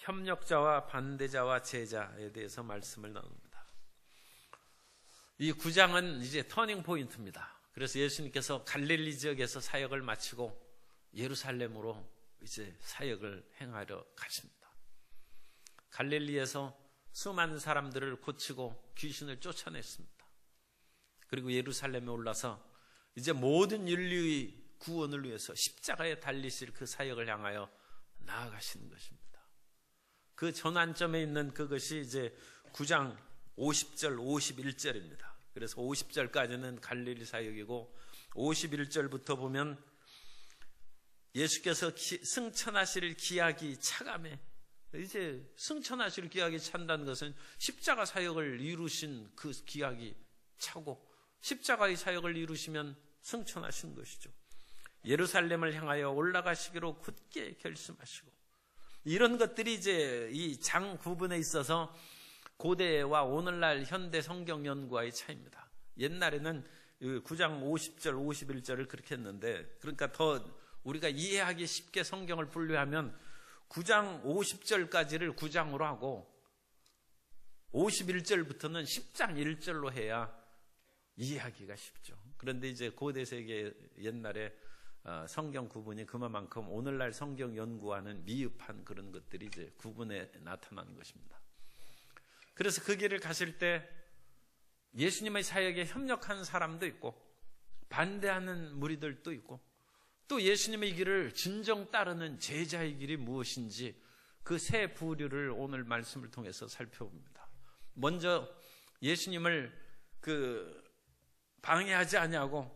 협력자와 반대자와 제자에 대해서 말씀을 나눕니다. 이 9장은 이제 터닝 포인트입니다. 그래서 예수님께서 갈릴리 지역에서 사역을 마치고 예루살렘으로 이제 사역을 행하려 가십니다. 갈릴리에서 수많은 사람들을 고치고 귀신을 쫓아냈습니다. 그리고 예루살렘에 올라서 이제 모든 인류의 구원을 위해서 십자가에 달리실 그 사역을 향하여 나아가시는 것입니다. 그 전환점에 있는 그것이 이제 9장 50절 51절입니다. 그래서 50절까지는 갈릴리 사역이고 51절부터 보면 예수께서 승천하실 기약이 차감해, 이제 승천하실 기약이 찬다는 것은 십자가 사역을 이루신 그 기약이 차고 십자가의 사역을 이루시면 승천하신 것이죠. 예루살렘을 향하여 올라가시기로 굳게 결심하시고, 이런 것들이 이제 이 장 구분에 있어서 고대와 오늘날 현대 성경 연구와의 차이입니다. 옛날에는 9장 50절 51절을 그렇게 했는데, 그러니까 더 우리가 이해하기 쉽게 성경을 분류하면 9장 50절까지를 9장으로 하고 51절부터는 10장 1절로 해야 이해하기가 쉽죠. 그런데 이제 고대 세계 옛날에 성경 구분이 그만큼 오늘날 성경 연구와는 미흡한 그런 것들이 이제 구분에 나타나는 것입니다. 그래서 그 길을 가실 때 예수님의 사역에 협력하는 사람도 있고 반대하는 무리들도 있고, 또 예수님의 길을 진정 따르는 제자의 길이 무엇인지 그 세 부류를 오늘 말씀을 통해서 살펴봅니다. 먼저 예수님을 방해하지 아니하고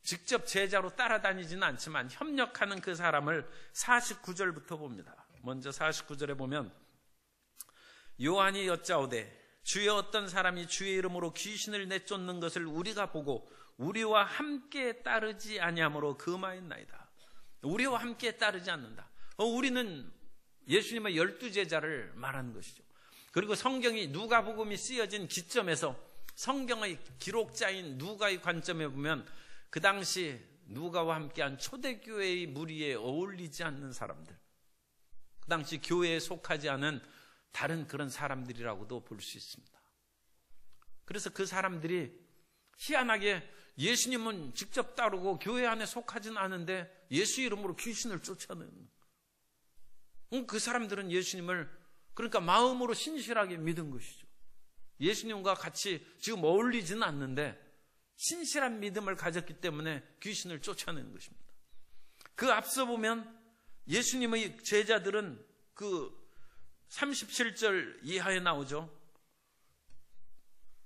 직접 제자로 따라다니지는 않지만 협력하는 그 사람을 49절부터 봅니다. 먼저 49절에 보면 요한이 여짜오되 주여 어떤 사람이 주의 이름으로 귀신을 내쫓는 것을 우리가 보고 우리와 함께 따르지 아니하므로 금하였나이다. 우리와 함께 따르지 않는다. 우리는 예수님의 12제자를 말하는 것이죠. 그리고 성경이 누가복음이 쓰여진 기점에서 성경의 기록자인 누가의 관점에 보면 그 당시 누가와 함께한 초대교회의 무리에 어울리지 않는 사람들, 그 당시 교회에 속하지 않은 다른 그런 사람들이라고도 볼 수 있습니다. 그래서 그 사람들이 희한하게 예수님은 직접 따르고 교회 안에 속하지는 않은데 예수 이름으로 귀신을 쫓아내는, 그 사람들은 예수님을 그러니까 마음으로 신실하게 믿은 것이죠. 예수님과 같이 지금 어울리지는 않는데 신실한 믿음을 가졌기 때문에 귀신을 쫓아내는 것입니다. 그 앞서 보면 예수님의 제자들은 그 37절 이하에 나오죠.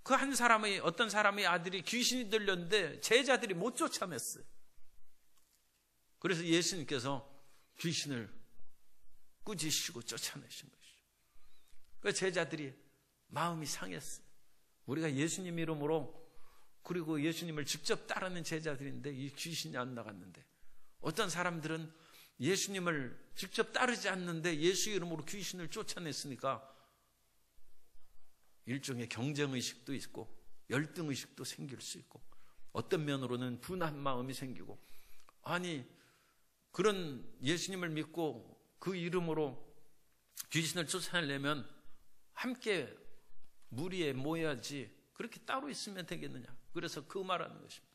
그 한 사람의 어떤 사람의 아들이 귀신이 들렸는데 제자들이 못 쫓아냈어요. 그래서 예수님께서 귀신을 꾸짖으시고 쫓아내신 것이죠. 그 제자들이 마음이 상했어요. 우리가 예수님 이름으로 그리고 예수님을 직접 따르는 제자들인데 이 귀신이 안 나갔는데, 어떤 사람들은 예수님을 직접 따르지 않는데 예수 이름으로 귀신을 쫓아냈으니까 일종의 경쟁의식도 있고 열등의식도 생길 수 있고, 어떤 면으로는 분한 마음이 생기고, 아니 그런 예수님을 믿고 그 이름으로 귀신을 쫓아내려면 함께 무리에 모여야지 그렇게 따로 있으면 되겠느냐. 그래서 금하라는 것입니다.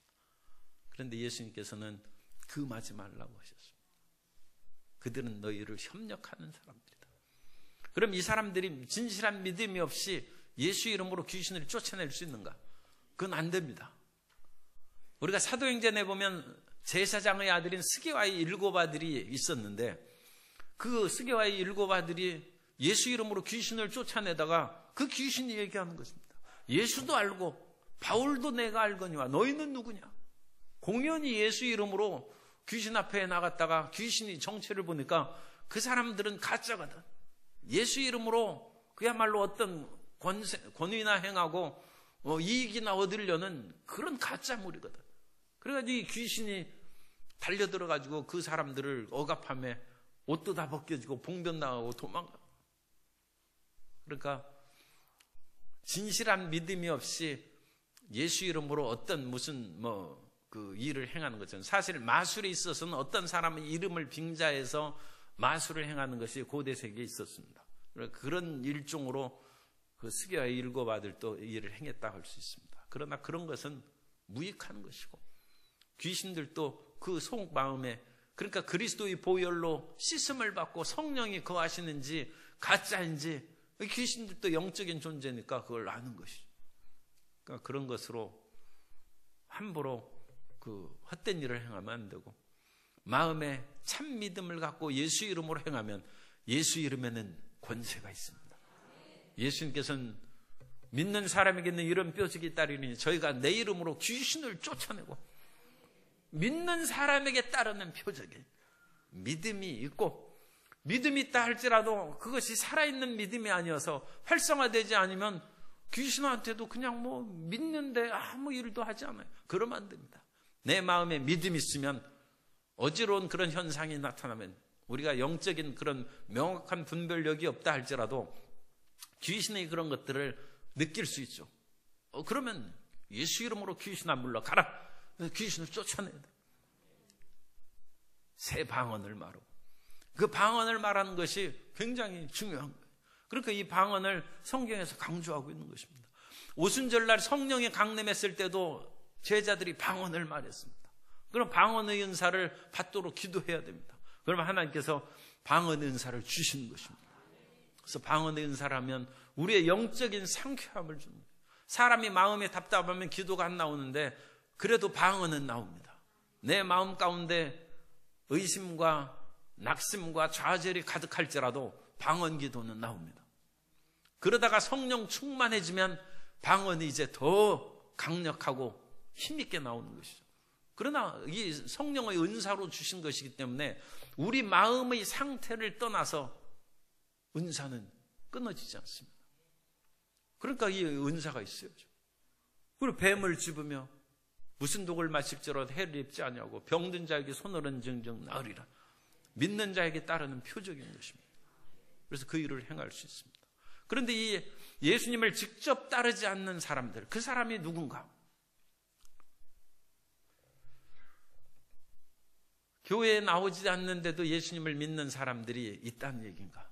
그런데 예수님께서는 금하지 말라고 하셨습니다. 그들은 너희를 협력하는 사람들이다. 그럼 이 사람들이 진실한 믿음이 없이 예수 이름으로 귀신을 쫓아낼 수 있는가? 그건 안 됩니다. 우리가 사도행전에 보면 제사장의 아들인 스게와의 7 아들이 있었는데, 그 스게와의 7 아들이 예수 이름으로 귀신을 쫓아내다가 그 귀신이 얘기하는 것입니다. 예수도 알고 바울도 내가 알거니와 너희는 누구냐? 공연히 예수 이름으로 귀신 앞에 나갔다가 귀신이 정체를 보니까 그 사람들은 가짜거든. 예수 이름으로 그야말로 어떤 권위나 행하고 이익이나 얻으려는 그런 가짜물이거든. 그래가지고 이 귀신이 달려들어가지고 그 사람들을 억압함에 옷도 다 벗겨지고 봉변 나가고 도망가. 그러니까 진실한 믿음이 없이 예수 이름으로 어떤 무슨 그 일을 행하는 것은, 사실 마술에 있어서는 어떤 사람의 이름을 빙자해서 마술을 행하는 것이 고대 세계에 있었습니다. 그런 일종으로 그 스가랴의 7 아들도 일을 행했다 할 수 있습니다. 그러나 그런 것은 무익한 것이고 귀신들도 그 속마음에, 그러니까 그리스도의 보혈로 씻음을 받고 성령이 거하시는지 가짜인지 귀신들도 영적인 존재니까 그걸 아는 것이죠. 그러니까 그런 것으로 함부로 그 헛된 일을 행하면 안 되고 마음에 참 믿음을 갖고 예수 이름으로 행하면 예수 이름에는 권세가 있습니다. 예수님께서는 믿는 사람에게는 이런 뾰족이 따르니 저희가 내 이름으로 귀신을 쫓아내고, 믿는 사람에게 따르는 표적이 믿음이 있고, 믿음이 있다 할지라도 그것이 살아있는 믿음이 아니어서 활성화되지 않으면 귀신한테도 그냥 뭐 믿는데 아무 일도 하지 않아요. 그러면 안 됩니다. 내 마음에 믿음이 있으면 어지러운 그런 현상이 나타나면 우리가 영적인 그런 명확한 분별력이 없다 할지라도 귀신의 그런 것들을 느낄 수 있죠. 그러면 예수 이름으로 귀신아 물러가라. 귀신을 쫓아내야 돼. 새 방언을 말하고, 그 방언을 말하는 것이 굉장히 중요한 거예요. 그러니까 이 방언을 성경에서 강조하고 있는 것입니다. 오순절날 성령이 강림했을 때도 제자들이 방언을 말했습니다. 그럼 방언의 은사를 받도록 기도해야 됩니다. 그러면 하나님께서 방언의 은사를 주시는 것입니다. 그래서 방언의 은사를 하면 우리의 영적인 상쾌함을 주는 거예요. 사람이 마음이 답답하면 기도가 안 나오는데 그래도 방언은 나옵니다. 내 마음 가운데 의심과 낙심과 좌절이 가득할지라도 방언 기도는 나옵니다. 그러다가 성령 충만해지면 방언이 이제 더 강력하고 힘있게 나오는 것이죠. 그러나 이 성령의 은사로 주신 것이기 때문에 우리 마음의 상태를 떠나서 은사는 끊어지지 않습니다. 그러니까 이 은사가 있어야죠. 그리고 뱀을 집으며 무슨 독을 마실지라도 해를 입지 아니하고 병든 자에게 손으로는 증증 나으리라. 믿는 자에게 따르는 표적인 것입니다. 그래서 그 일을 행할 수 있습니다. 그런데 이 예수님을 직접 따르지 않는 사람들, 그 사람이 누군가? 교회에 나오지 않는데도 예수님을 믿는 사람들이 있다는 얘기인가?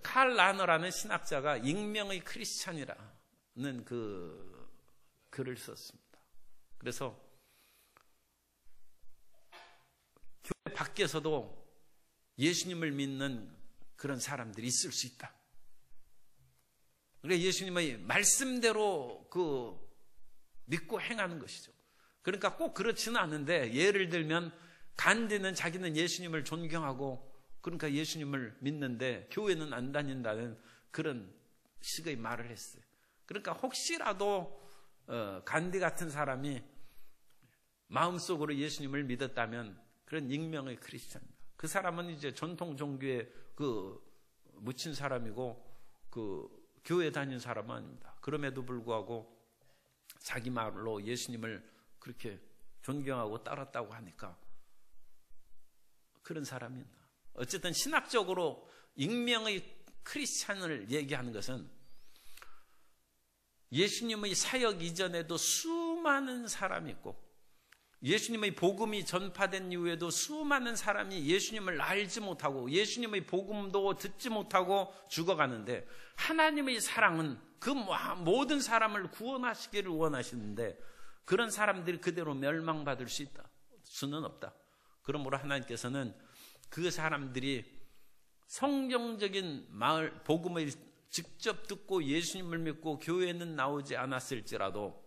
칼 라너라는 신학자가 익명의 크리스찬이라는 그 글을 썼습니다. 그래서 교회 밖에서도 예수님을 믿는 그런 사람들이 있을 수 있다. 그러니까 예수님의 말씀대로 그 믿고 행하는 것이죠. 그러니까 꼭 그렇지는 않은데, 예를 들면 간디는 자기는 예수님을 존경하고 그러니까 예수님을 믿는데 교회는 안 다닌다는 그런 식의 말을 했어요. 그러니까 혹시라도 간디 같은 사람이 마음속으로 예수님을 믿었다면 그런 익명의 크리스찬입니다. 그 사람은 이제 전통 종교에 그 묻힌 사람이고 그 교회 다닌 사람은 아닙니다. 그럼에도 불구하고 자기 말로 예수님을 그렇게 존경하고 따랐다고 하니까 그런 사람입니다. 어쨌든 신학적으로 익명의 크리스찬을 얘기하는 것은 예수님의 사역 이전에도 수많은 사람이 있고 예수님의 복음이 전파된 이후에도 수많은 사람이 예수님을 알지 못하고 예수님의 복음도 듣지 못하고 죽어가는데, 하나님의 사랑은 그 모든 사람을 구원하시기를 원하시는데 그런 사람들이 그대로 멸망받을 수 있다? 수는 없다. 그러므로 하나님께서는 그 사람들이 성경적인 복음을 직접 듣고 예수님을 믿고 교회는 나오지 않았을지라도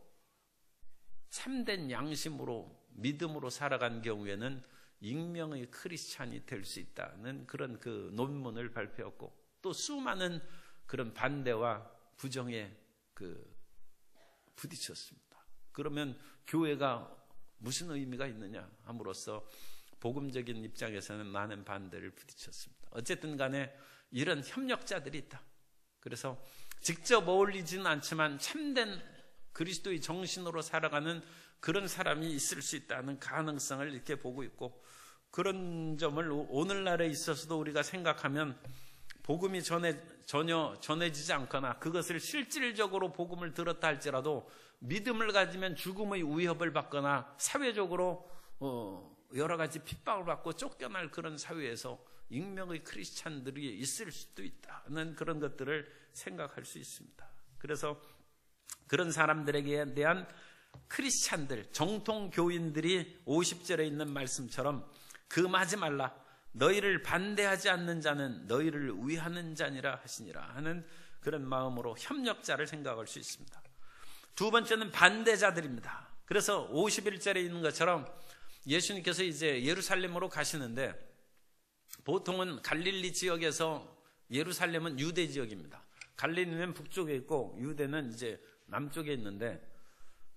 참된 양심으로 믿음으로 살아간 경우에는 익명의 크리스찬이 될 수 있다는 그런 그 논문을 발표했고, 또 수많은 그런 반대와 부정에 부딪혔습니다. 그러면 교회가 무슨 의미가 있느냐 함으로써 복음적인 입장에서는 많은 반대를 부딪혔습니다. 어쨌든 간에 이런 협력자들이 있다. 그래서 직접 어울리지는 않지만 참된 그리스도의 정신으로 살아가는 그런 사람이 있을 수 있다는 가능성을 이렇게 보고 있고, 그런 점을 오늘날에 있어서도 우리가 생각하면 복음이 전혀 전해지지 않거나 그것을 실질적으로 복음을 들었다 할지라도 믿음을 가지면 죽음의 위협을 받거나 사회적으로 여러 가지 핍박을 받고 쫓겨날 그런 사회에서 익명의 크리스찬들이 있을 수도 있다는 그런 것들을 생각할 수 있습니다. 그래서 그런 사람들에게 대한 크리스찬들, 정통 교인들이 50절에 있는 말씀처럼 금하지 말라. 너희를 반대하지 않는 자는 너희를 위하는 자니라 하시니라 하는 그런 마음으로 협력자를 생각할 수 있습니다. 두 번째는 반대자들입니다. 그래서 51절에 있는 것처럼 예수님께서 이제 예루살렘으로 가시는데, 보통은 갈릴리 지역에서, 예루살렘은 유대 지역입니다. 갈릴리는 북쪽에 있고 유대는 이제 남쪽에 있는데,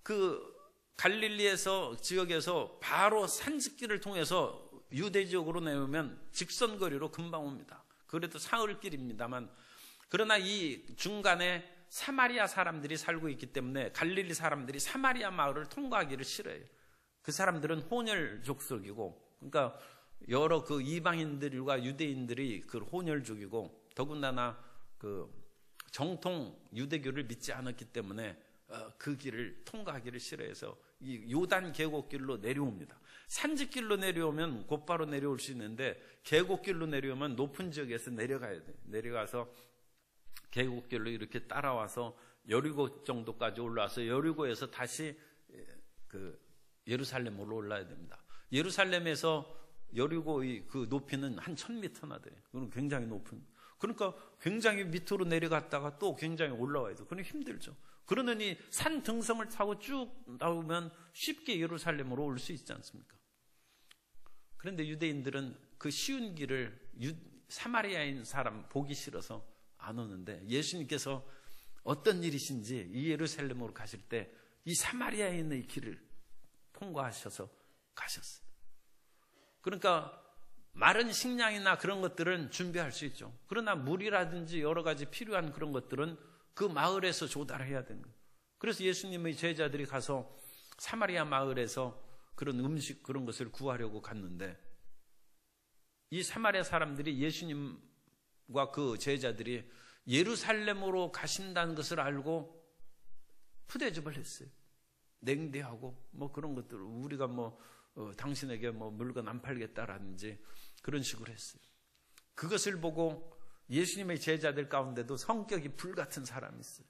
그 갈릴리에서 지역에서 바로 산지길을 통해서 유대 지역으로 내려오면 직선거리로 금방 옵니다. 그래도 사흘길입니다만, 그러나 이 중간에 사마리아 사람들이 살고 있기 때문에 갈릴리 사람들이 사마리아 마을을 통과하기를 싫어해요. 그 사람들은 혼혈 족속이고, 그러니까 여러 그 이방인들과 유대인들이 그 혼혈족이고, 더군다나 그 정통 유대교를 믿지 않았기 때문에 그 길을 통과하기를 싫어해서 이 요단 계곡길로 내려옵니다. 산지길로 내려오면 곧바로 내려올 수 있는데, 계곡길로 내려오면 높은 지역에서 내려가야 돼요. 내려가서 계곡길로 이렇게 따라와서 여리고 정도까지 올라와서 여리고에서 다시 그 예루살렘으로 올라야 됩니다. 예루살렘에서 여리고의 그 높이는 한 1000m나 돼요. 그건 굉장히 높은. 그러니까 굉장히 밑으로 내려갔다가 또 굉장히 올라와야 돼요. 그건 힘들죠. 그러느니 산 등성을 타고 쭉 나오면 쉽게 예루살렘으로 올 수 있지 않습니까? 그런데 유대인들은 그 쉬운 길을 사마리아인 사람 보기 싫어서 안 오는데, 예수님께서 어떤 일이신지 이 예루살렘으로 가실 때 이 사마리아인의 길을 통과하셔서 가셨어요. 그러니까 마른 식량이나 그런 것들은 준비할 수 있죠. 그러나 물이라든지 여러 가지 필요한 그런 것들은 그 마을에서 조달해야 되는 거예요. 그래서 예수님의 제자들이 가서 사마리아 마을에서 그런 음식 그런 것을 구하려고 갔는데, 이 사마리아 사람들이 예수님과 그 제자들이 예루살렘으로 가신다는 것을 알고 푸대접을 했어요. 냉대하고 뭐 그런 것들, 우리가 뭐 당신에게 뭐 물건 안 팔겠다라든지 그런 식으로 했어요. 그것을 보고 예수님의 제자들 가운데도 성격이 불같은 사람이 있어요.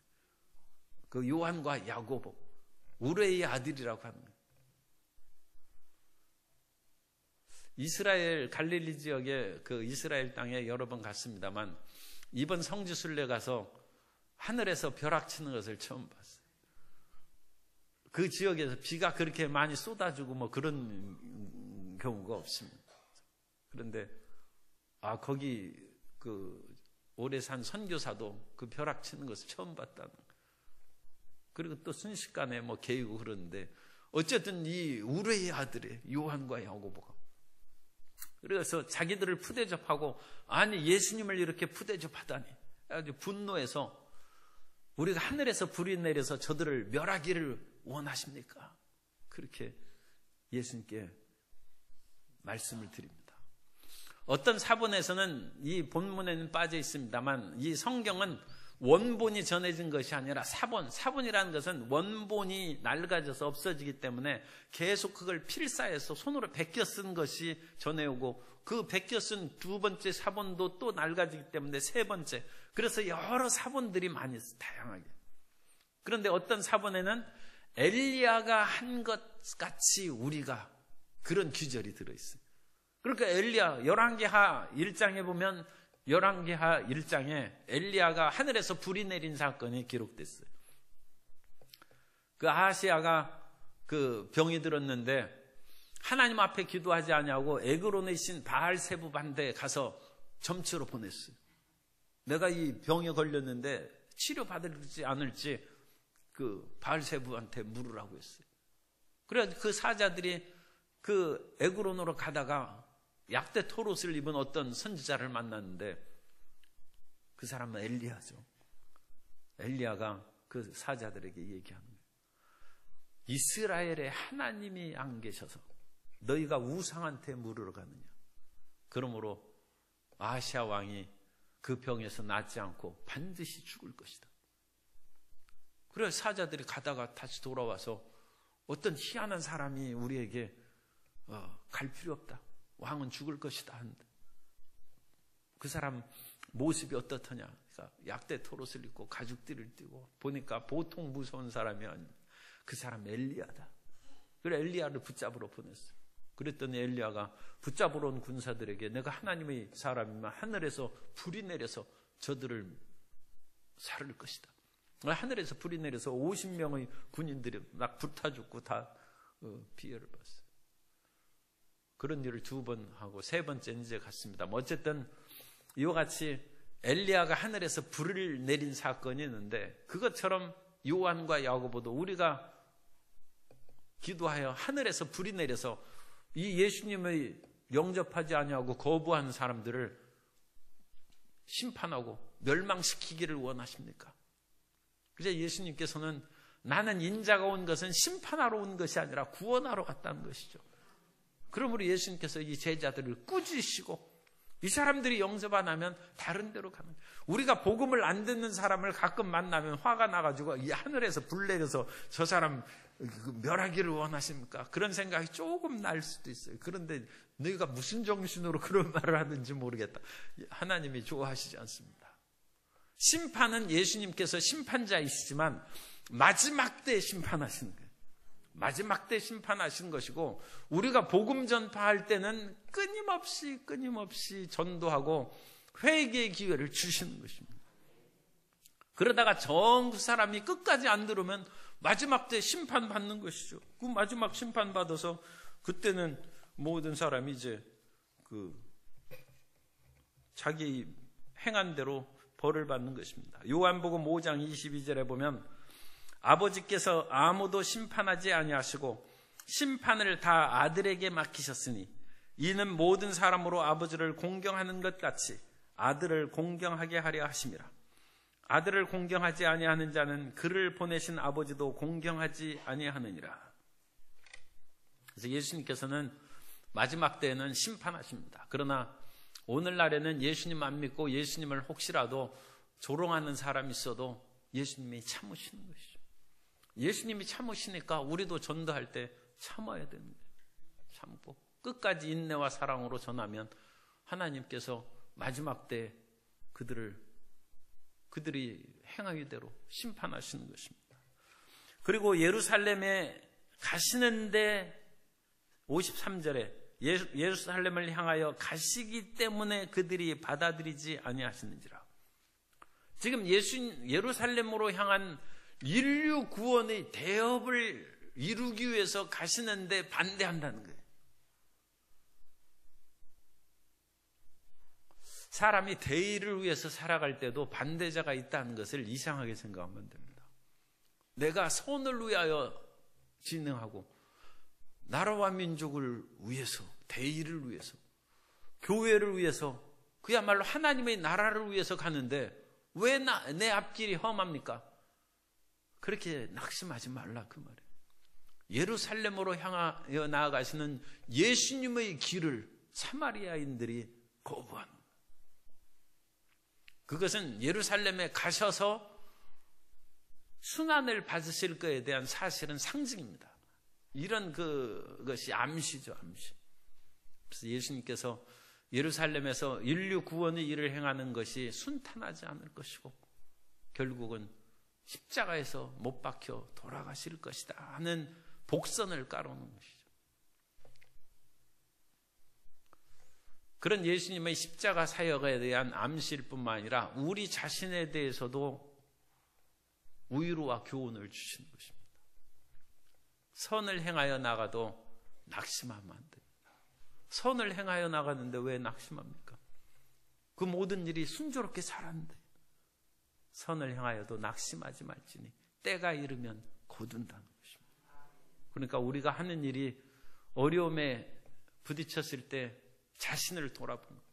그 요한과 야고보, 우레의 아들이라고 하는 거예요. 이스라엘 갈릴리 지역에 그 이스라엘 땅에 여러 번 갔습니다만, 이번 성지순례 가서 하늘에서 벼락 치는 것을 처음 봤어요. 그 지역에서 비가 그렇게 많이 쏟아지고 뭐 그런 경우가 없습니다. 그런데 거기 그 오래 산 선교사도 그 벼락 치는 것을 처음 봤다는 거예요. 그리고 또 순식간에 뭐 개이고 그러는데, 어쨌든 이 우레의 아들의 요한과 야고보가, 그래서 자기들을 푸대접하고, 아니 예수님을 이렇게 푸대접하다니 아주 분노해서, 우리가 하늘에서 불이 내려서 저들을 멸하기를 원하십니까? 그렇게 예수님께 말씀을 드립니다. 어떤 사본에서는, 이 본문에는 빠져 있습니다만, 이 성경은 원본이 전해진 것이 아니라 사본이라는 것은 원본이 낡아져서 없어지기 때문에 계속 그걸 필사해서 손으로 베껴 쓴 것이 전해오고, 그 베껴 쓴 두 번째 사본도 또 낡아지기 때문에 세 번째, 그래서 여러 사본들이 많이 있어요, 다양하게. 그런데 어떤 사본에는 엘리야가 한 것 같이 우리가, 그런 규절이 들어있어요. 그러니까 엘리야, 열왕기하 1장에 보면, 열왕기하 1장에 엘리야가 하늘에서 불이 내린 사건이 기록됐어요. 그 아하시야가 그 병이 들었는데 하나님 앞에 기도하지 아니하고 에그론의 신 바알세부 반대에 가서 점치러 보냈어요. 내가 이 병에 걸렸는데 치료받을지 않을지 그 바알세부한테 물으라고 했어요. 그래서 그 사자들이 그 에그론으로 가다가 약대 토롯을 입은 어떤 선지자를 만났는데, 그 사람은 엘리야죠. 엘리야가 그 사자들에게 얘기하는 거예요. 이스라엘에 하나님이 안 계셔서 너희가 우상한테 물으러 가느냐. 그러므로 아하시야 왕이 그 병에서 낫지 않고 반드시 죽을 것이다. 그래서 사자들이 가다가 다시 돌아와서, 어떤 희한한 사람이 우리에게 갈 필요 없다, 왕은 죽을 것이다 한다. 그 사람 모습이 어떻더냐? 그러니까 약대 토롯을 입고 가죽띠를 띠고 보니까 보통 무서운 사람이 아니야. 그 사람 엘리야다. 그래 엘리야를 붙잡으러 보냈어. 그랬더니 엘리야가 붙잡으러 온 군사들에게 내가 하나님의 사람이면 하늘에서 불이 내려서 저들을 사를 것이다. 하늘에서 불이 내려서 50명의 군인들이 막 불타 죽고 다 피해를 봤어요. 그런 일을 2번 하고 3번째는 이제 갔습니다. 어쨌든 이와 같이 엘리야가 하늘에서 불을 내린 사건이 있는데 그것처럼 요한과 야고보도 우리가 기도하여 하늘에서 불이 내려서 이 예수님의 영접하지 아니하고 거부하는 사람들을 심판하고 멸망시키기를 원하십니까? 그래서 예수님께서는 나는 인자가 온 것은 심판하러 온 것이 아니라 구원하러 왔다는 것이죠. 그러므로 예수님께서 이 제자들을 꾸짖으시고 이 사람들이 영접 안 하면 다른 데로 가는, 우리가 복음을 안 듣는 사람을 가끔 만나면 화가 나가지고 이 하늘에서 불 내려서 저 사람 멸하기를 원하십니까? 그런 생각이 조금 날 수도 있어요. 그런데 너희가 무슨 정신으로 그런 말을 하는지 모르겠다. 하나님이 좋아하시지 않습니다. 심판은 예수님께서 심판자이시지만 마지막 때 심판하시는 거예요. 마지막 때 심판하시는 것이고 우리가 복음 전파할 때는 끊임없이 전도하고 회개의 기회를 주시는 것입니다. 그러다가 그 사람이 끝까지 안 들으면 마지막 때 심판받는 것이죠. 그 마지막 심판받아서 그때는 모든 사람이 이제 자기 행한 대로 벌을 받는 것입니다. 요한복음 5장 22절에 보면 아버지께서 아무도 심판하지 아니하시고 심판을 다 아들에게 맡기셨으니 이는 모든 사람으로 아버지를 공경하는 것 같이 아들을 공경하게 하려 하심이라. 아들을 공경하지 아니하는 자는 그를 보내신 아버지도 공경하지 아니하느니라. 그래서 예수님께서는 마지막 때에는 심판하십니다. 그러나 오늘날에는 예수님 안 믿고 예수님을 혹시라도 조롱하는 사람이 있어도 예수님이 참으시는 것이죠. 예수님이 참으시니까 우리도 전도할 때 참아야 되는 거예요. 참고 끝까지 인내와 사랑으로 전하면 하나님께서 마지막 때 그들이 행하기대로 심판하시는 것입니다. 그리고 예루살렘에 가시는데 53절에 예루살렘을 향하여 가시기 때문에 그들이 받아들이지 아니하시는지라. 지금 예루살렘으로 향한 인류 구원의 대업을 이루기 위해서 가시는데 반대한다는 거예요. 사람이 대의를 위해서 살아갈 때도 반대자가 있다는 것을 이상하게 생각하면 됩니다. 내가 선을 위하여 진행하고 나라와 민족을 위해서, 대의를 위해서, 교회를 위해서, 그야말로 하나님의 나라를 위해서 가는데 왜 내 앞길이 험합니까? 그렇게 낙심하지 말라 그 말이에요. 예루살렘으로 향하여 나아가시는 예수님의 길을 사마리아인들이 거부하는 거예요. 그것은 예루살렘에 가셔서 순환을 받으실 것에 대한 사실은 상징입니다. 이런 그것이 암시죠, 암시. 그래서 예수님께서 예루살렘에서 인류 구원의 일을 행하는 것이 순탄하지 않을 것이고 결국은 십자가에서 못 박혀 돌아가실 것이다 하는 복선을 깔아놓은 것이죠. 그런 예수님의 십자가 사역에 대한 암시일 뿐만 아니라 우리 자신에 대해서도 위로와 교훈을 주시는 것입니다. 선을 행하여 나가도 낙심하면 안 됩니다. 선을 행하여 나가는데 왜 낙심합니까? 그 모든 일이 순조롭게 살았는데 선을 행하여도 낙심하지 말지니 때가 이르면 거둔다는 것입니다. 그러니까 우리가 하는 일이 어려움에 부딪혔을 때 자신을 돌아보는 거예요.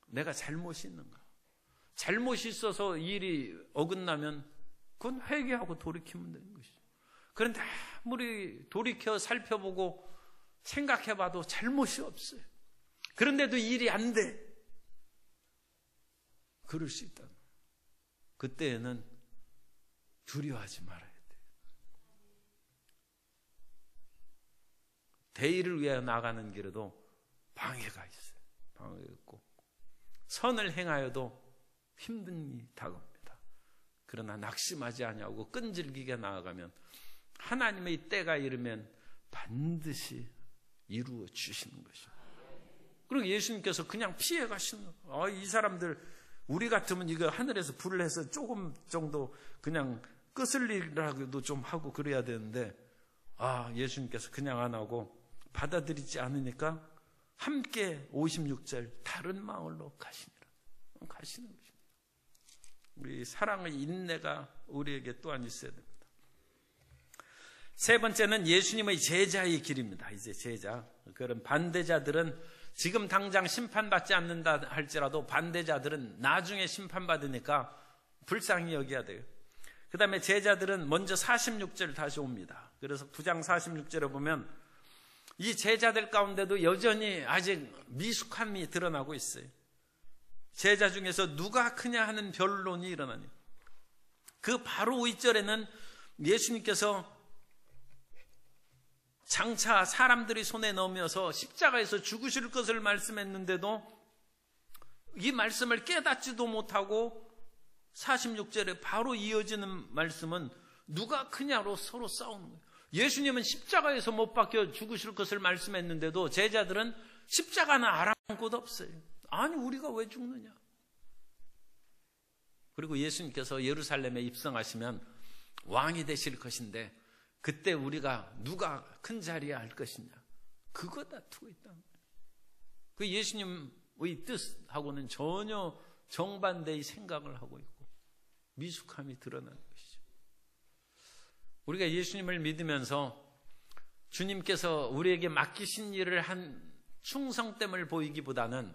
내가 잘못이 있는가? 잘못이 있어서 일이 어긋나면 그건 회개하고 돌이키면 되는 것이죠. 그런데 아무리 돌이켜 살펴보고 생각해봐도 잘못이 없어요. 그런데도 일이 안 돼. 그럴 수 있다. 그때에는 두려워하지 말아야 돼요. 대의를 위하여 나가는 길에도 방해가 있어요. 방해가 있고 선을 행하여도 힘든 일이 다가옵니다. 그러나 낙심하지 아니하고 끈질기게 나아가면 하나님의 때가 이르면 반드시 이루어 주시는 것입니다. 그리고 예수님께서 그냥 피해 가시는 거예요. 이 사람들 우리 같으면 이거 하늘에서 불을 해서 조금 정도 그냥 끄슬리라고도 좀 하고 그래야 되는데 예수님께서 그냥 안 하고 받아들이지 않으니까 함께 56절 다른 마을로 가시는 것입니다. 우리 사랑의 인내가 우리에게 또한 있어야 됩니다. 세 번째는 예수님의 제자의 길입니다. 이제 제자. 그런 반대자들은 지금 당장 심판받지 않는다 할지라도 반대자들은 나중에 심판받으니까 불쌍히 여겨야 돼요. 그 다음에 제자들은 먼저 46절 다시 옵니다. 그래서 9장 46절에 보면 이 제자들 가운데도 여전히 아직 미숙함이 드러나고 있어요. 제자 중에서 누가 크냐 하는 변론이 일어나니 그 바로 2절에는 예수님께서 장차 사람들이 손에 넣으면서 십자가에서 죽으실 것을 말씀했는데도 이 말씀을 깨닫지도 못하고 46절에 바로 이어지는 말씀은 누가 크냐로 서로 싸우는 거예요. 예수님은 십자가에서 못 박혀 죽으실 것을 말씀했는데도 제자들은 십자가는 아랑곳 없어요. 아니 우리가 왜 죽느냐. 그리고 예수님께서 예루살렘에 입성하시면 왕이 되실 것인데 그때 우리가 누가 큰 자리에 할 것이냐 그거 다투고 있다는 거예요. 그 예수님의 뜻하고는 전혀 정반대의 생각을 하고 있고 미숙함이 드러나는 것이죠. 우리가 예수님을 믿으면서 주님께서 우리에게 맡기신 일을 한 충성됨을 보이기보다는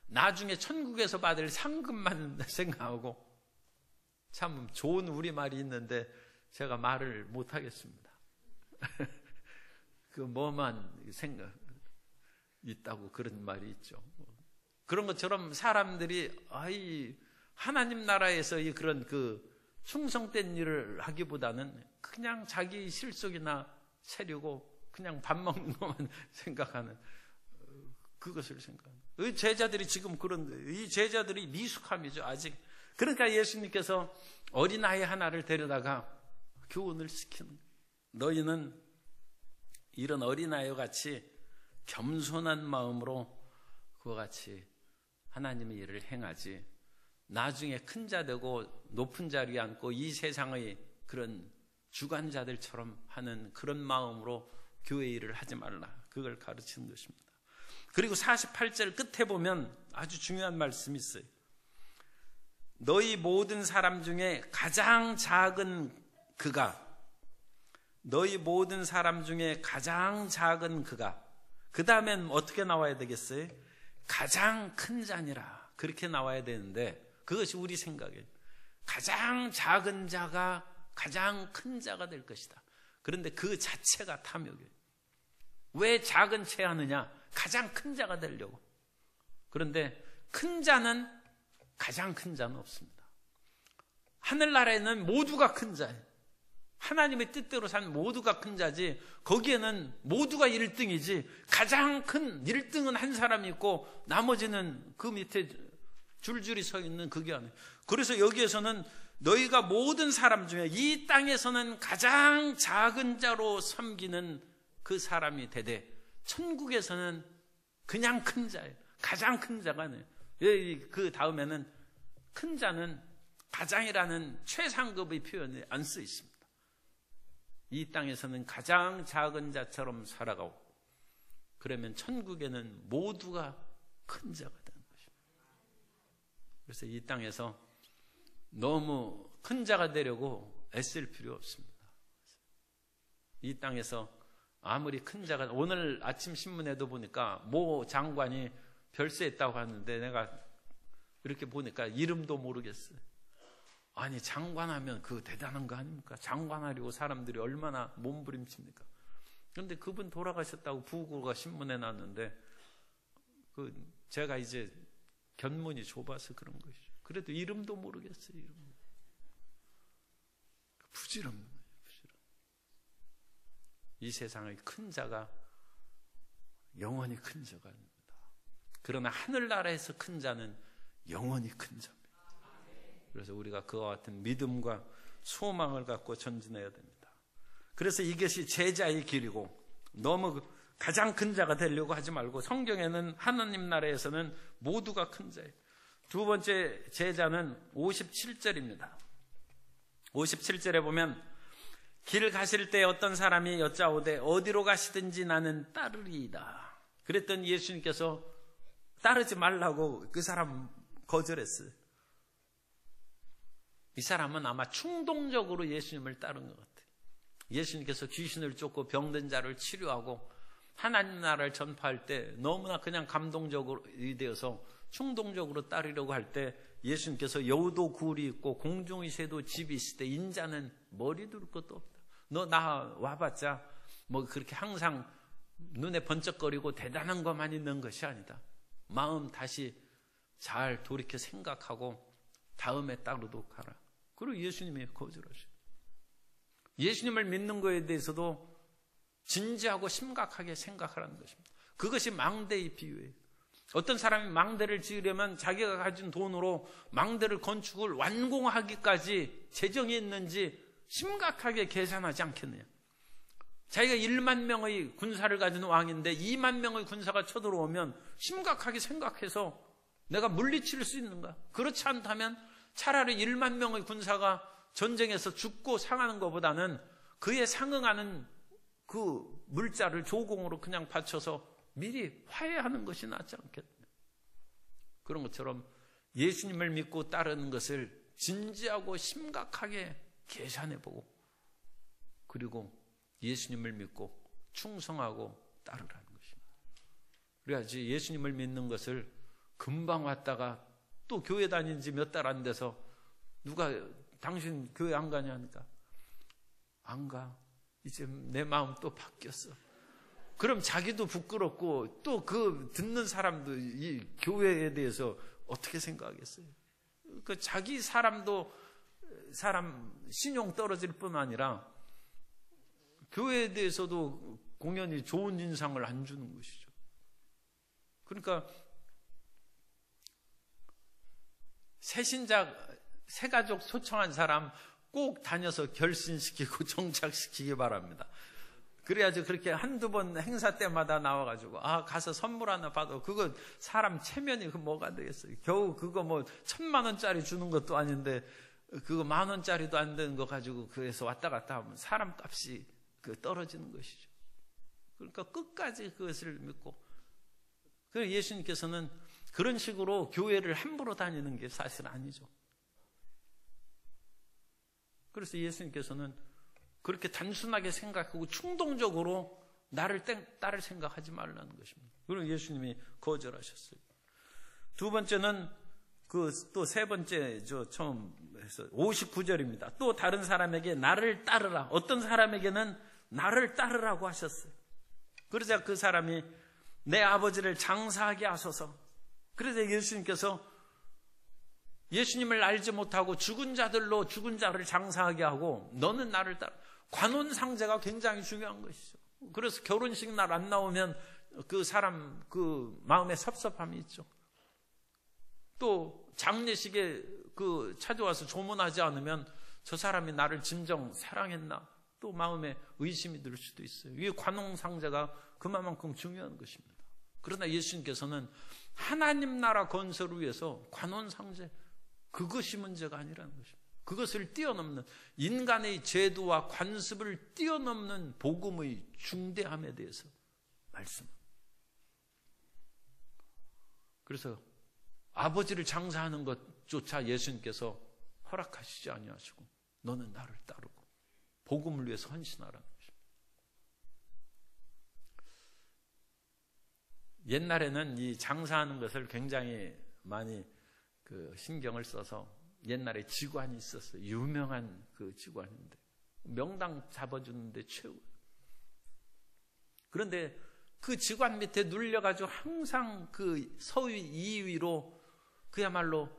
나중에 천국에서 받을 상급만 생각하고 참 좋은 우리말이 있는데 제가 말을 못하겠습니다. 그 뭐만 생각 있다고 그런 말이 있죠. 그런 것처럼 사람들이 하나님 나라에서 그런 그 충성된 일을 하기보다는 그냥 자기 실속이나 세려고 그냥 밥 먹는 것만 생각하는 그것을 생각하는. 이 제자들이 지금 이 제자들이 미숙함이죠 아직. 그러니까 예수님께서 어린아이 하나를 데려다가 교훈을 시키는 너희는 이런 어린아이와 같이 겸손한 마음으로 그와 같이 하나님의 일을 행하지 나중에 큰 자 되고 높은 자리에 앉고 이 세상의 그런 주관자들처럼 하는 그런 마음으로 교회 일을 하지 말라. 그걸 가르치는 것입니다. 그리고 48절 끝에 보면 아주 중요한 말씀이 있어요. 너희 모든 사람 중에 가장 작은 그가 그 다음엔 어떻게 나와야 되겠어요? 가장 큰 자니라 그렇게 나와야 되는데 그것이 우리 생각이에요. 가장 작은 자가 가장 큰 자가 될 것이다. 그런데 그 자체가 탐욕이에요. 왜 작은 채 하느냐? 가장 큰 자가 되려고. 그런데 큰 자는 가장 큰 자는 없습니다. 하늘나라에는 모두가 큰 자예요. 하나님의 뜻대로 산 모두가 큰 자지 거기에는 모두가 1등이지 가장 큰 1등은 한 사람이 있고 나머지는 그 밑에 줄줄이 서 있는 그게 아니에요. 그래서 여기에서는 너희가 모든 사람 중에 이 땅에서는 가장 작은 자로 섬기는 그 사람이 되되 천국에서는 그냥 큰 자예요. 가장 큰 자가 아니에요. 그 다음에는 큰 자는 가장이라는 최상급의 표현이 안 써 있습니다. 이 땅에서는 가장 작은 자처럼 살아가고 그러면 천국에는 모두가 큰 자가 되는 것입니다. 그래서 이 땅에서 너무 큰 자가 되려고 애쓸 필요 없습니다. 이 땅에서 아무리 큰 자가 오늘 아침 신문에도 보니까 모 장관이 별세했다고 하는데 내가 이렇게 보니까 이름도 모르겠어요. 아니 장관하면 그 대단한 거 아닙니까? 장관하려고 사람들이 얼마나 몸부림칩니까? 그런데 그분 돌아가셨다고 부고가 신문에 났는데 제가 이제 견문이 좁아서 그런 것이죠. 그래도 이름도 모르겠어요. 이름. 부질없는 거예요. 이 세상의 큰 자가 영원히 큰 자가 아닙니다. 그러나 하늘나라에서 큰 자는 영원히 큰 자입니다. 그래서 우리가 그와 같은 믿음과 소망을 갖고 전진해야 됩니다. 그래서 이것이 제자의 길이고, 너무 가장 큰 자가 되려고 하지 말고, 성경에는 하나님 나라에서는 모두가 큰 자예요. 두 번째 제자는 57절입니다. 57절에 보면 길 가실 때 어떤 사람이 여짜오되 어디로 가시든지 나는 따르리이다. 그랬더니 예수님께서 따르지 말라고 그 사람 거절했어요. 이 사람은 아마 충동적으로 예수님을 따른 것 같아요. 예수님께서 귀신을 쫓고 병든 자를 치료하고 하나님 나라를 전파할 때 너무나 그냥 감동적으로 되어서 충동적으로 따르려고 할 때 예수님께서 여우도 굴이 있고 공중의 새도 집이 있을 때 인자는 머리 둘 것도 없다. 너 나 와봤자 뭐 그렇게 항상 눈에 번쩍거리고 대단한 것만 있는 것이 아니다. 마음 다시 잘 돌이켜 생각하고 다음에 따르도록 하라. 그리고 예수님이 거절하셔요. 예수님을 믿는 것에 대해서도 진지하고 심각하게 생각하라는 것입니다. 그것이 망대의 비유예요. 어떤 사람이 망대를 지으려면 자기가 가진 돈으로 망대를 건축을 완공하기까지 재정이 있는지 심각하게 계산하지 않겠느냐. 자기가 1만 명의 군사를 가진 왕인데 2만 명의 군사가 쳐들어오면 심각하게 생각해서 내가 물리칠 수 있는가? 그렇지 않다면 차라리 1만 명의 군사가 전쟁에서 죽고 상하는 것보다는 그에 상응하는 그 물자를 조공으로 그냥 바쳐서 미리 화해하는 것이 낫지 않겠냐. 그런 것처럼 예수님을 믿고 따르는 것을 진지하고 심각하게 계산해보고, 그리고 예수님을 믿고 충성하고 따르라는 것입니다. 그래야지 예수님을 믿는 것을 금방 왔다가 또 교회 다닌 지 몇 달 안 돼서 누가 당신 교회 안 가냐 하니까 안 가. 이제 내 마음 또 바뀌었어. 그럼 자기도 부끄럽고 또 그 듣는 사람도 이 교회에 대해서 어떻게 생각하겠어요? 그 자기 사람도 사람 신용 떨어질 뿐 아니라 교회에 대해서도 공연히 좋은 인상을 안 주는 것이죠. 그러니까 새신자, 새가족 초청한 사람 꼭 다녀서 결신시키고 정착시키기 바랍니다. 그래야지 그렇게 한두 번 행사 때마다 나와가지고 가서 선물 하나 받아. 그거 사람 체면이 그 뭐가 되겠어요. 겨우 그거 뭐 1,000만 원짜리 주는 것도 아닌데 그거 10,000원짜리도 안 되는 거 가지고 그래서 왔다 갔다 하면 사람 값이 떨어지는 것이죠. 그러니까 끝까지 그것을 믿고, 그래서 예수님께서는 그런 식으로 교회를 함부로 다니는 게 사실 아니죠. 그래서 예수님께서는 그렇게 단순하게 생각하고 충동적으로 나를 따를 생각하지 말라는 것입니다. 그리고 예수님이 거절하셨어요. 두 번째는 또 세 번째 처음 해서 59절입니다. 또 다른 사람에게 나를 따르라. 어떤 사람에게는 나를 따르라고 하셨어요. 그러자 그 사람이 내 아버지를 장사하게 하소서. 그래서 예수님께서 예수님을 알지 못하고 죽은 자들로 죽은 자를 장사하게 하고 너는 나를 따라. 관혼상제가 굉장히 중요한 것이죠. 그래서 결혼식 날 안 나오면 그 사람 그 마음에 섭섭함이 있죠. 또 장례식에 찾아와서 조문하지 않으면 저 사람이 나를 진정 사랑했나 또 마음에 의심이 들 수도 있어요. 이 관혼상제가 그만큼 중요한 것입니다. 그러나 예수님께서는 하나님 나라 건설을 위해서 관혼상제 그것이 문제가 아니라는 것입니다. 그것을 뛰어넘는 인간의 제도와 관습을 뛰어넘는 복음의 중대함에 대해서 말씀합니다. 그래서 아버지를 장사하는 것조차 예수님께서 허락하시지 아니하시고 너는 나를 따르고 복음을 위해서 헌신하라는 것입니다. 옛날에는 이 장사하는 것을 굉장히 많이 신경을 써서 옛날에 직관이 있었어요. 유명한 그 직관인데 명당 잡아주는데 최고. 그런데 그 직관 밑에 눌려가지고 항상 그 서위 2위로 그야말로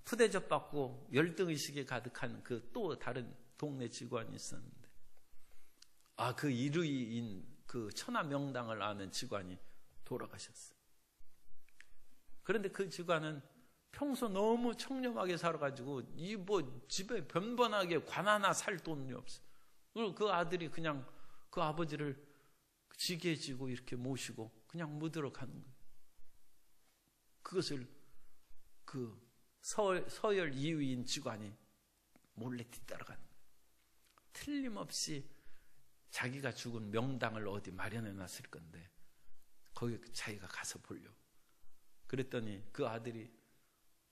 푸대접 받고 열등의식에 가득한 그 또 다른 동네 직관이 있었는데 그 1위인 그 천하 명당을 아는 직관이 돌아가셨어요. 그런데 그 집안은 평소 너무 청렴하게 살아가지고 이 뭐 집에 변변하게 관 하나 살 돈이 없어. 그리고 그 아들이 그냥 그 아버지를 지게 지고 이렇게 모시고 그냥 묻으러 가는 거예요. 그것을 그 서열 2위인 직원이 몰래 뒤따라가는 거예요. 틀림없이 자기가 죽은 명당을 어디 마련해 놨을 건데 거기 자기가 가서 보려고. 그랬더니 그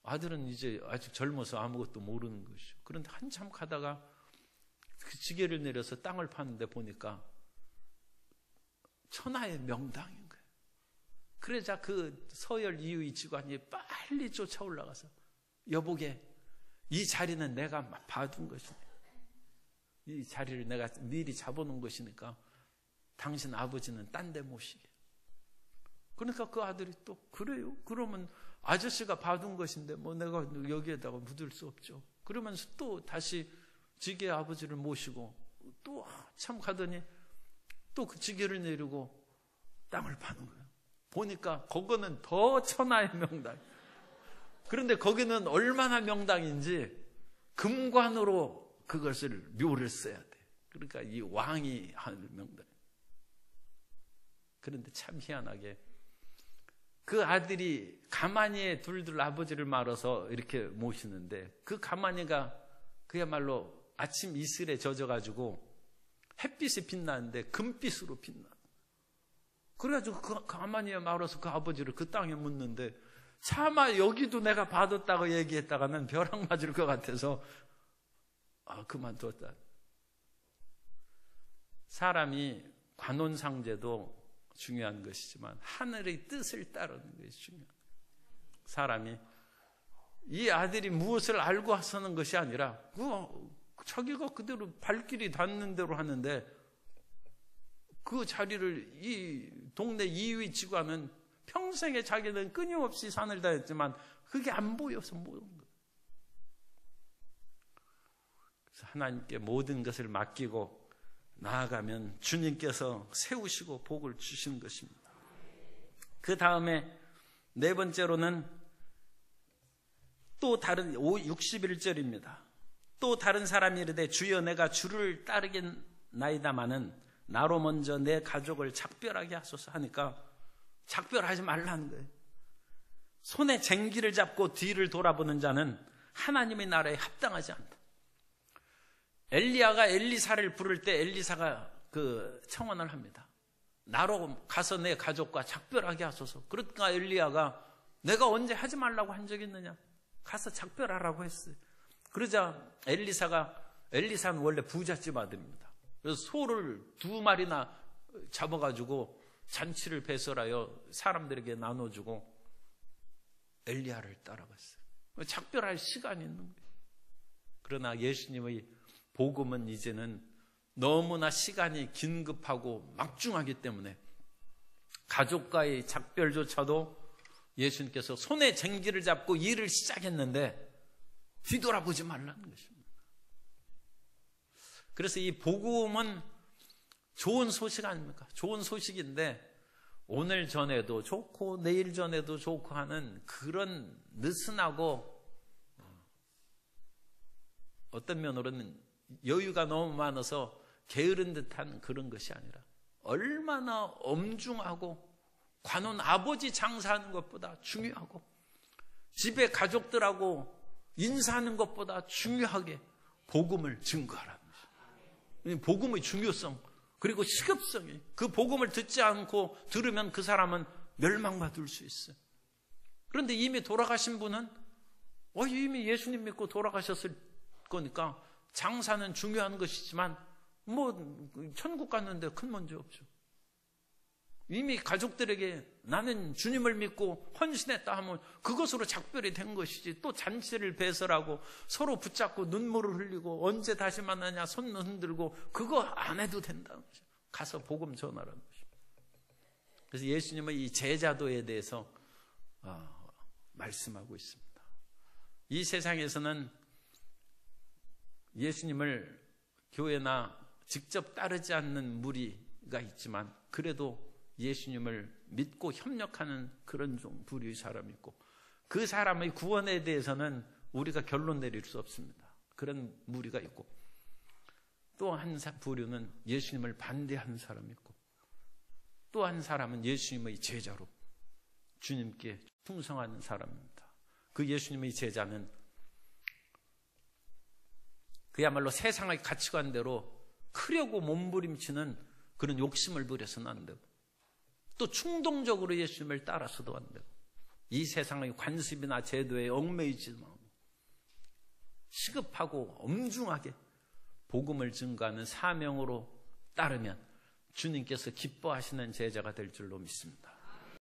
아들은 이제 아직 젊어서 아무것도 모르는 것이죠. 그런데 한참 가다가 그 지게를 내려서 땅을 파는데 보니까 천하의 명당인 거예요. 그러자 그 서열 2위 직원이 빨리 쫓아 올라가서 여보게, 이 자리는 내가 봐둔 것이네. 이 자리를 내가 미리 잡아놓은 것이니까 당신 아버지는 딴 데 모시게. 그러니까 그 아들이 또 그래요? 그러면 아저씨가 봐둔 것인데 뭐 내가 여기에다가 묻을 수 없죠. 그러면서 또 다시 지게 아버지를 모시고 또 참 가더니 또 그 지게를 내리고 땅을 파는 거예요. 보니까 그거는 더 천하의 명당. 그런데 거기는 얼마나 명당인지 금관으로 그것을 묘를 써야 돼. 그러니까 이 왕이 하는 명당. 그런데 참 희한하게 그 아들이 가만히에 둘둘 아버지를 말아서 이렇게 모시는데 그 가만히가 그야말로 아침 이슬에 젖어가지고 햇빛이 빛나는데 금빛으로 빛나. 그래가지고 그 가만히에 말아서 그 아버지를 그 땅에 묻는데 차마 여기도 내가 받았다고 얘기했다가는 벼락 맞을 것 같아서 그만뒀다. 사람이 관혼상제도 중요한 것이지만 하늘의 뜻을 따르는 것이 중요한 거예요. 사람이 이 아들이 무엇을 알고 하서는 것이 아니라 자기가 그대로 발길이 닿는 대로 하는데 그 자리를 이 동네 2위 직원은 평생에 자기는 끊임없이 산을 다녔지만 그게 안 보여서 못 온 거예요. 그래서 하나님께 모든 것을 맡기고 나아가면 주님께서 세우시고 복을 주시는 것입니다. 그 다음에 네 번째로는 또 다른 61절입니다. 또 다른 사람이 이르되 주여 내가 주를 따르겠나이다마는 나로 먼저 내 가족을 작별하게 하소서 하니까 작별하지 말라는 거예요. 손에 쟁기를 잡고 뒤를 돌아보는 자는 하나님의 나라에 합당하지 않다. 엘리야가 엘리사를 부를 때 엘리사가 그 청원을 합니다. 나로 가서 내 가족과 작별하게 하소서. 그러니까 엘리야가 내가 언제 하지 말라고 한 적이 있느냐? 가서 작별하라고 했어요. 그러자 엘리사는 원래 부잣집 아들입니다. 그래서 소를 2마리나 잡아가지고 잔치를 배설하여 사람들에게 나눠주고 엘리야를 따라갔어요. 작별할 시간이 있는 거예요. 그러나 예수님의 복음은 이제는 너무나 시간이 긴급하고 막중하기 때문에 가족과의 작별조차도 예수님께서 손에 쟁기를 잡고 일을 시작했는데 뒤돌아보지 말라는 것입니다. 그래서 이 복음은 좋은 소식 아닙니까? 좋은 소식인데 오늘 전에도 좋고 내일 전에도 좋고 하는 그런 느슨하고 어떤 면으로는 여유가 너무 많아서 게으른 듯한 그런 것이 아니라 얼마나 엄중하고 관원 아버지 장사하는 것보다 중요하고 집에 가족들하고 인사하는 것보다 중요하게 복음을 증거하라는 것입니다. 복음의 중요성 그리고 시급성이 그 복음을 듣지 않고 들으면 그 사람은 멸망받을 수 있어요. 그런데 이미 돌아가신 분은 이미 예수님 믿고 돌아가셨을 거니까 장사는 중요한 것이지만 뭐 천국 갔는데 큰 문제 없죠. 이미 가족들에게 나는 주님을 믿고 헌신했다 하면 그것으로 작별이 된 것이지 또 잔치를 배설하고 서로 붙잡고 눈물을 흘리고 언제 다시 만나냐 손 흔들고 그거 안 해도 된다는 거죠. 가서 복음 전하라는 것입니다. 그래서 예수님은 이 제자도에 대해서 말씀하고 있습니다. 이 세상에서는 예수님을 교회나 직접 따르지 않는 무리가 있지만 그래도 예수님을 믿고 협력하는 그런 좀 부류의 사람이 있고 그 사람의 구원에 대해서는 우리가 결론 내릴 수 없습니다. 그런 무리가 있고, 또 한 부류는 예수님을 반대하는 사람이 있고, 또 한 사람은 예수님의 제자로 주님께 충성하는 사람입니다. 그 예수님의 제자는 그야말로 세상의 가치관대로 크려고 몸부림치는 그런 욕심을 부려서는 안 되고, 또 충동적으로 예수님을 따라서도 안 되고, 이 세상의 관습이나 제도에 얽매이지 말고 시급하고 엄중하게 복음을 증거하는 사명으로 따르면 주님께서 기뻐하시는 제자가 될 줄로 믿습니다.